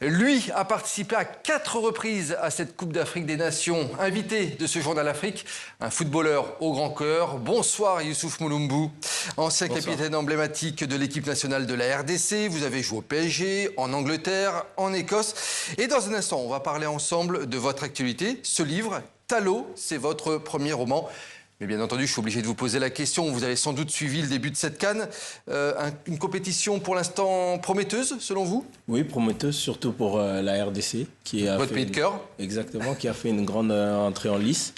Lui a participé à 4 reprises à cette Coupe d'Afrique des Nations. Invité de ce Journal Afrique, un footballeur au grand cœur. Bonsoir Youssouf Mulumbu, ancien capitaine emblématique de l'équipe nationale de la RDC. Vous avez joué au PSG, en Angleterre, en Écosse. Et dans un instant, on va parler ensemble de votre actualité. Ce livre, Talo, c'est votre premier roman. Mais bien entendu, je suis obligé de vous poser la question. Vous avez sans doute suivi le début de cette CAN. Une compétition pour l'instant prometteuse, selon vous? Oui, prometteuse, surtout pour la RDC. Votre pays de cœur? Exactement, qui a fait une grande entrée en lice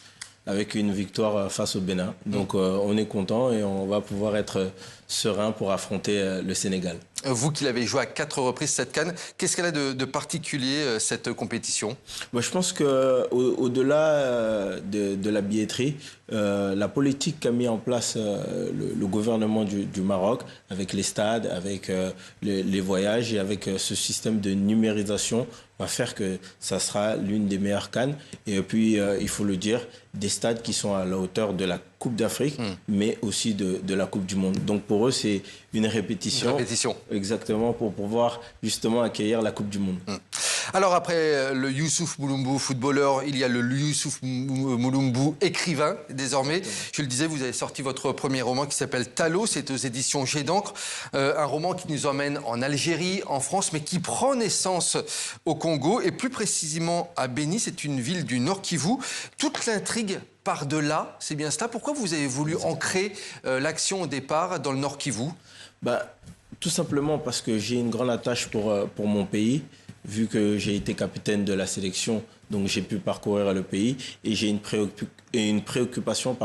avec une victoire face au Bénin. Donc on est content et on va pouvoir être serein pour affronter le Sénégal. Vous qui l'avez joué à 4 reprises cette CAN, qu'est-ce qu'elle a de particulier cette compétition? Je pense qu'au-delà de la billetterie, la politique qu'a mis en place le gouvernement du Maroc, avec les stades, avec les voyages et avec ce système de numérisation, va faire que ça sera l'une des meilleures CAN. Et puis, il faut le dire, des stades qui sont à la hauteur de la Coupe d'Afrique, mais aussi de la Coupe du Monde. Donc pour eux, c'est une répétition. Une répétition. Exactement, pour pouvoir justement accueillir la Coupe du Monde. Alors après le Youssouf Mulumbu footballeur, il y a le Youssouf Mulumbu écrivain désormais. Je le disais, vous avez sorti votre premier roman qui s'appelle Talo, c'est aux éditions Jet d'encre. Un roman qui nous emmène en Algérie, en France, mais qui prend naissance au Congo et plus précisément à Béni, c'est une ville du Nord Kivu. Toute l'intrigue part de là, c'est bien cela. Pourquoi vous avez voulu ancrer l'action au départ dans le Nord Kivu? Tout simplement parce que j'ai une grande attache pour mon pays. Vu que j'ai été capitaine de la sélection, donc j'ai pu parcourir le pays et j'ai une préoccupation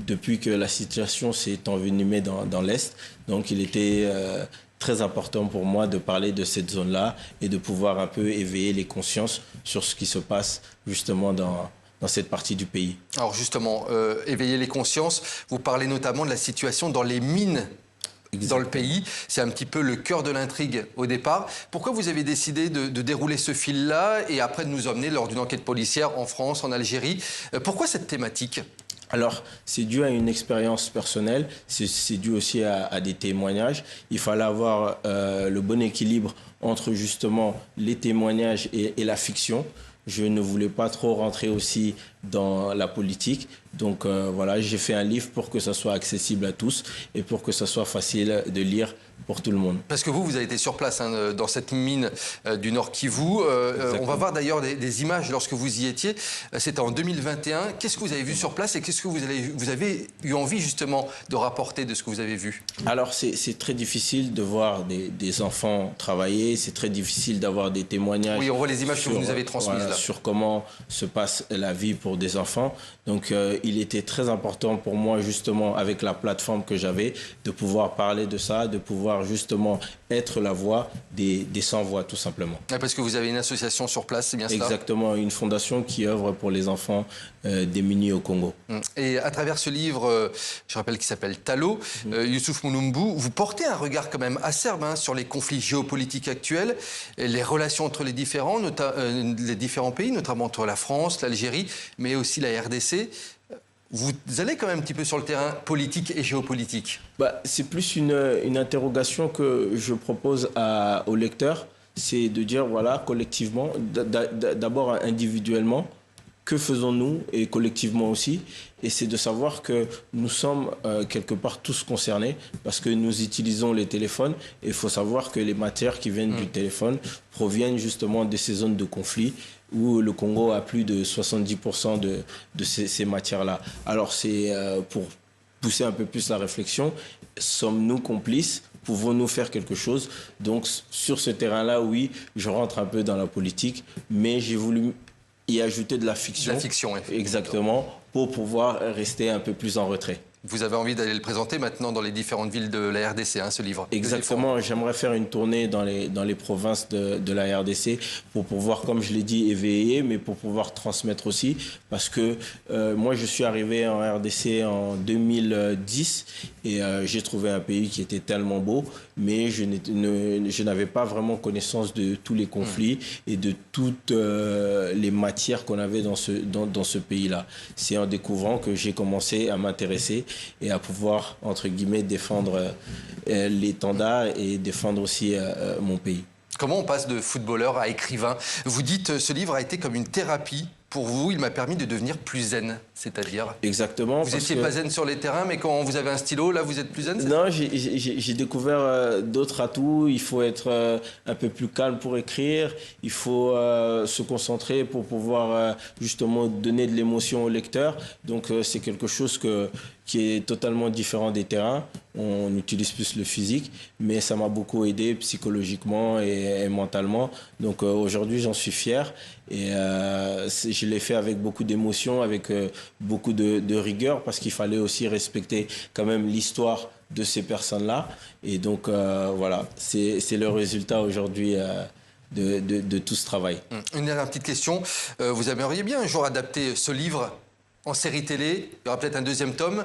depuis que la situation s'est envenimée dans l'Est. Donc il était très important pour moi de parler de cette zone-là et de pouvoir un peu éveiller les consciences sur ce qui se passe justement dans cette partie du pays. Alors justement, éveiller les consciences, vous parlez notamment de la situation dans les mines dans le pays. C'est un petit peu le cœur de l'intrigue au départ. Pourquoi vous avez décidé de dérouler ce fil-là et après de nous emmener lors d'une enquête policière en France, en Algérie? Pourquoi cette thématique? Alors, c'est dû à une expérience personnelle, c'est dû aussi à des témoignages. Il fallait avoir le bon équilibre entre justement les témoignages et la fiction. Je ne voulais pas trop rentrer aussi dans la politique. Donc voilà, j'ai fait un livre pour que ça soit accessible à tous et pour que ça soit facile de lire pour tout le monde. Parce que vous avez été sur place dans cette mine du Nord Kivu. On va voir d'ailleurs des images lorsque vous y étiez. C'était en 2021. Qu'est-ce que vous avez vu sur place et qu'est-ce que vous avez eu envie justement de rapporter de ce que vous avez vu? Alors c'est très difficile de voir des enfants travailler. C'est très difficile d'avoir des témoignages. Oui, on voit les images que vous nous avez transmises là. Sur comment se passe la vie pour des enfants. Donc il était très important pour moi justement avec la plateforme que j'avais de pouvoir parler de ça, de pouvoir justement être la voix des sans-voix tout simplement. Parce que vous avez une association sur place, c'est bien cela? Exactement, une fondation qui œuvre pour les enfants démunis au Congo. Et à travers ce livre, je rappelle qu'il s'appelle Talo, Youssouf Mulumbu, vous portez un regard quand même acerbe sur les conflits géopolitiques actuels, et les relations entre les différents pays, notamment entre la France, l'Algérie, mais aussi la RDC. Vous allez quand même un petit peu sur le terrain politique et géopolitique. C'est plus une interrogation que je propose aux lecteurs. C'est de dire, voilà, collectivement, d'abord individuellement, que faisons-nous et collectivement aussi. Et c'est de savoir que nous sommes quelque part tous concernés parce que nous utilisons les téléphones. Et il faut savoir que les matières qui viennent du téléphone proviennent justement de ces zones de conflit où le Congo a plus de 70% de ces matières-là. Alors c'est pour pousser un peu plus la réflexion, sommes-nous complices? Pouvons-nous faire quelque chose? Donc sur ce terrain-là, oui, je rentre un peu dans la politique, mais j'ai voulu y ajouter de la fiction. De la fiction, effectivement. Exactement, pour pouvoir rester un peu plus en retrait. Vous avez envie d'aller le présenter maintenant dans les différentes villes de la RDC, ce livre? Exactement, j'aimerais faire une tournée dans les provinces de la RDC pour pouvoir, comme je l'ai dit, éveiller, mais pour pouvoir transmettre aussi. Parce que moi, je suis arrivé en RDC en 2010 et j'ai trouvé un pays qui était tellement beau, mais je n'avais pas vraiment connaissance de tous les conflits et de toutes les matières qu'on avait dans ce pays-là. C'est en découvrant que j'ai commencé à m'intéresser et à pouvoir, entre guillemets, défendre l'étendard et défendre aussi mon pays. Comment on passe de footballeur à écrivain? Vous dites, ce livre a été comme une thérapie. Pour vous, il m'a permis de devenir plus zen, c'est-à-dire? Exactement. Vous n'étiez pas zen sur les terrains, mais quand vous avez un stylo, là, vous êtes plus zen? Non, j'ai découvert d'autres atouts. Il faut être un peu plus calme pour écrire. Il faut se concentrer pour pouvoir justement donner de l'émotion au lecteur. Donc, c'est quelque chose qui est totalement différent des terrains. On utilise plus le physique, mais ça m'a beaucoup aidé psychologiquement et mentalement. Donc, aujourd'hui, j'en suis fier. Et je l'ai fait avec beaucoup d'émotion, avec beaucoup de rigueur, parce qu'il fallait aussi respecter quand même l'histoire de ces personnes-là. Et donc, voilà, c'est le résultat aujourd'hui de tout ce travail. Une dernière petite question. Vous aimeriez bien un jour adapter ce livre en série télé? Il y aura peut-être un deuxième tome.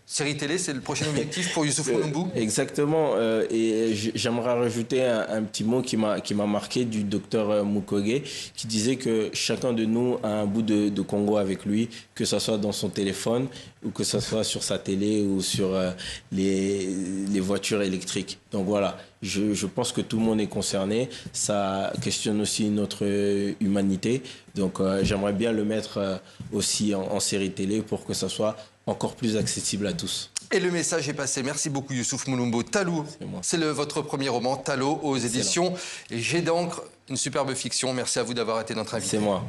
Série télé, c'est le prochain objectif pour Youssouf Mulumbu? Exactement. Et j'aimerais rajouter un petit mot qui m'a marqué du docteur Mukwege, qui disait que chacun de nous a un bout de Congo avec lui, que ce soit dans son téléphone ou que ce soit sur sa télé ou sur les voitures électriques. Donc voilà, je pense que tout le monde est concerné. Ça questionne aussi notre humanité. Donc j'aimerais bien le mettre aussi en série télé pour que ça soit encore plus accessible à tous. Et le message est passé. Merci beaucoup Youssouf Mulumbu. Talou, c'est votre premier roman, Talo, aux éditions Jet d'encre, une superbe fiction. Merci à vous d'avoir été notre invité. C'est moi.